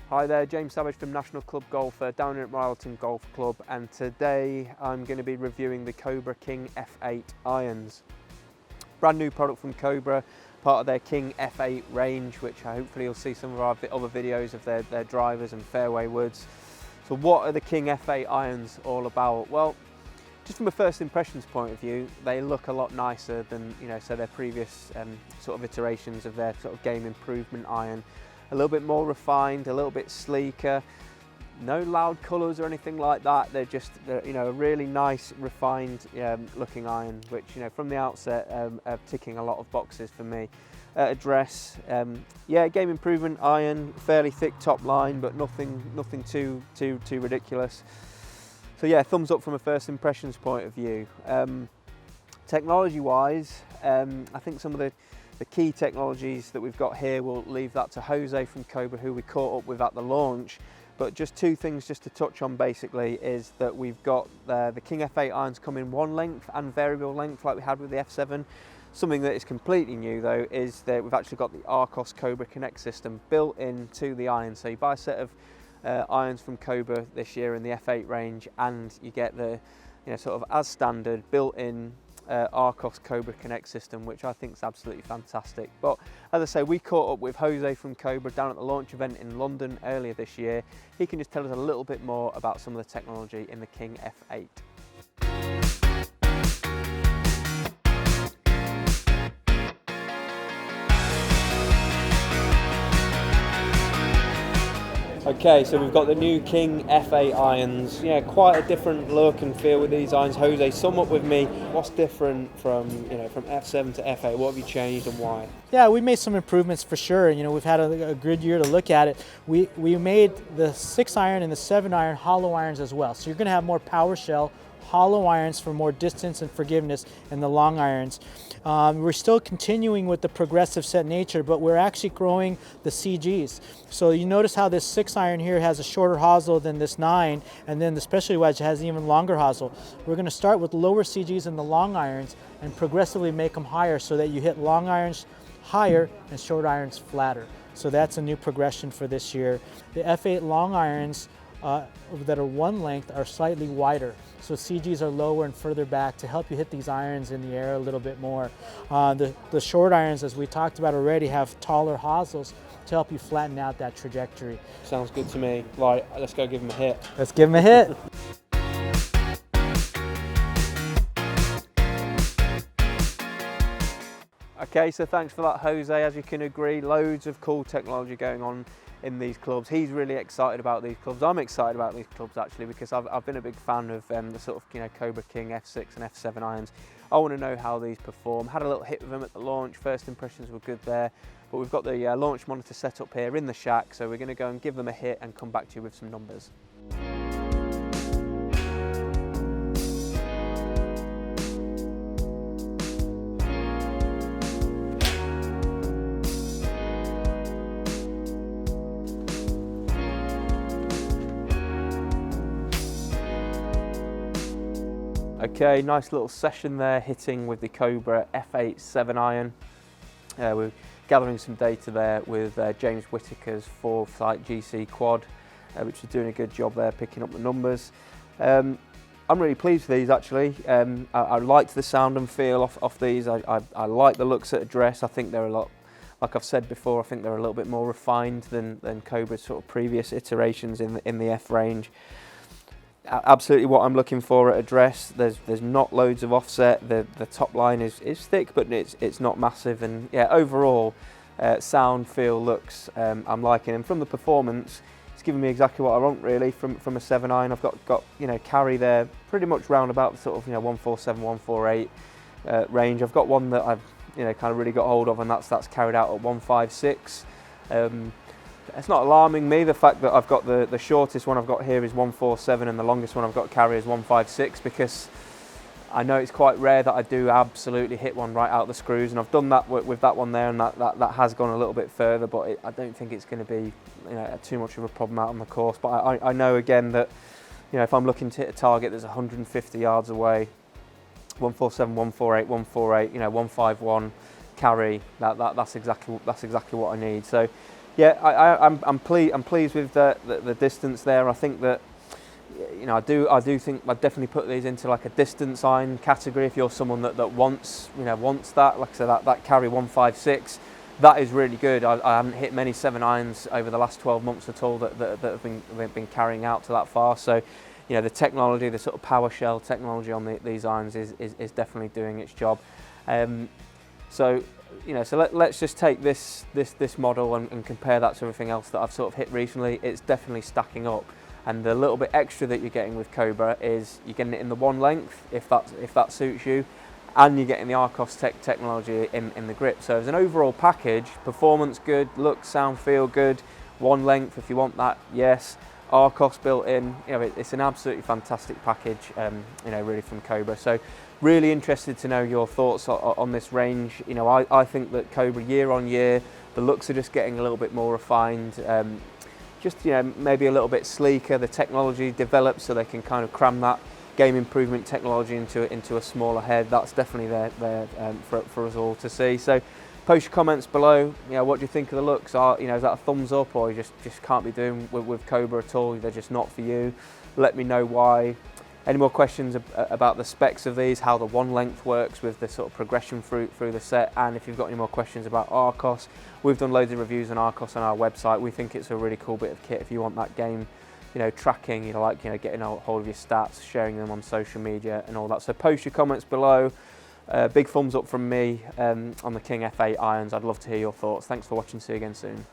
Hi there, James Savage from National Club Golfer down at Moor Allerton Golf Club, and today I'm going to be reviewing the Cobra King F8 irons. Brand new product from Cobra, part of their King F8 range, which hopefully you'll see some of our other videos of their drivers and fairway woods. So what are the King F8 irons all about? Well, just from a first impressions point of view, they look a lot nicer than so their previous sort of iterations of their sort of game improvement iron. A little bit more refined, a little bit sleeker. No loud colours or anything like that. They're just a really nice, refined looking iron, which from the outset are ticking a lot of boxes for me. Address, yeah, game improvement iron, fairly thick top line, but nothing too ridiculous. So yeah, thumbs up from a first impressions point of view. Technology-wise, I think some of the key technologies that we've got here, we'll leave that to Jose from Cobra, who we caught up with at the launch. But just two things just to touch on basically is that we've got the King F8 irons come in one length and variable length like we had with the F7. Something that is completely new though is that we've actually got the Arcos Cobra Connect system built into the iron. So you buy a set of irons from Cobra this year in the F8 range, and you get the sort of as standard built-in Arcos Cobra Connect system, which I think is absolutely fantastic. But as I say, we caught up with Jose from Cobra down at the launch event in London earlier this year. He can just tell us a little bit more about some of the technology in the King F8. Okay, so we've got the new King F8 irons. Yeah, quite a different look and feel with these irons. Jose, sum up with me, what's different from from F7 to F8? What have you changed and why? Yeah, we made some improvements for sure. We've had a good year to look at it. We made the 6 iron and the 7 iron hollow irons as well. So you're going to have more power shell, hollow irons for more distance and forgiveness, and the long irons. We're still continuing with the progressive set nature, but we're actually growing the CGs. So you notice how this 6 iron here has a shorter hosel than this 9, and then the specialty wedge has an even longer hosel. We're going to start with lower CGs in the long irons and progressively make them higher so that you hit long irons higher and short irons flatter. So that's a new progression for this year. The F8 long irons that are one length are slightly wider. So CGs are lower and further back to help you hit these irons in the air a little bit more. The short irons, as we talked about already, have taller hosels to help you flatten out that trajectory. Sounds good to me. Right, let's go give him a hit. Let's give him a hit. Okay, so thanks for that, Jose. As you can agree, loads of cool technology going on in these clubs. He's really excited about these clubs. I'm excited about these clubs actually, because I've been a big fan of the sort of Cobra King F6 and F7 irons. I want to know how these perform. Had a little hit with them at the launch. First impressions were good there, but we've got the launch monitor set up here in the shack, so we're going to go and give them a hit and come back to you with some numbers. Okay, nice little session there hitting with the Cobra F8 7 iron. We're gathering some data there with James Whitaker's Foresight GC Quad, which is doing a good job there picking up the numbers. I'm really pleased with these actually. I liked the sound and feel off these. I like the looks at address. I think they're a lot, like I've said before, I think they're a little bit more refined than Cobra's sort of previous iterations in the F range. Absolutely what I'm looking for at address. There's not loads of offset. The top line is thick, but it's not massive. And yeah, overall, sound, feel, looks, I'm liking them. From the performance, it's giving me exactly what I want really from a 7 iron. I've got carry there pretty much round about the sort of 147, 148 range. I've got one that I've kind of really got hold of, and that's carried out at 156. It's not alarming me, the fact that I've got the shortest one I've got here is 147 and the longest one I've got carry is 156, because I know it's quite rare that I do absolutely hit one right out the screws, and I've done that with that one there, and that has gone a little bit further, but I don't think it's going to be too much of a problem out on the course. But I know again that if I'm looking to hit a target that's 150 yards away, 147, 148, 148, 151 carry, that's exactly what I need. So Yeah, I'm pleased with the distance there. I think that, you know, I do think I'd definitely put these into like a distance iron category if you're someone that wants, you know, wants that. Like I said, that carry 156, that is really good. I haven't hit many 7 irons over the last 12 months at all that have been carrying out to that far. So, you know, the technology, the sort of power shell technology on these irons is definitely doing its job. So, you know, so let's just take this model and compare that to everything else that I've sort of hit recently. It's definitely stacking up, and the little bit extra that you're getting with Cobra is you're getting it in the 1 length if that suits you, and you're getting the Arcos technology in the grip. So as an overall package, performance good, look, sound, feel good. 1 length if you want that, yes. Arcos built in, you know, it's an absolutely fantastic package, you know, really from Cobra. So really interested to know your thoughts on this range. You know, I think that Cobra year on year, the looks are just getting a little bit more refined, just, you know, maybe a little bit sleeker. The technology develops so they can kind of cram that game improvement technology into a smaller head. That's definitely there for us all to see. So post your comments below. You know, what do you think of the looks? You know, is that a thumbs up, or you just can't be doing with Cobra at all? They're just not for you. Let me know why. Any more questions about the specs of these, how the 1 length works with the sort of progression through the set, and if you've got any more questions about Arcos, we've done loads of reviews on Arcos on our website. We think it's a really cool bit of kit if you want that game, you know, tracking, you know, like, you know, getting a hold of your stats, sharing them on social media and all that. So post your comments below. Big thumbs up from me on the King F8 irons. I'd love to hear your thoughts. Thanks for watching. See you again soon.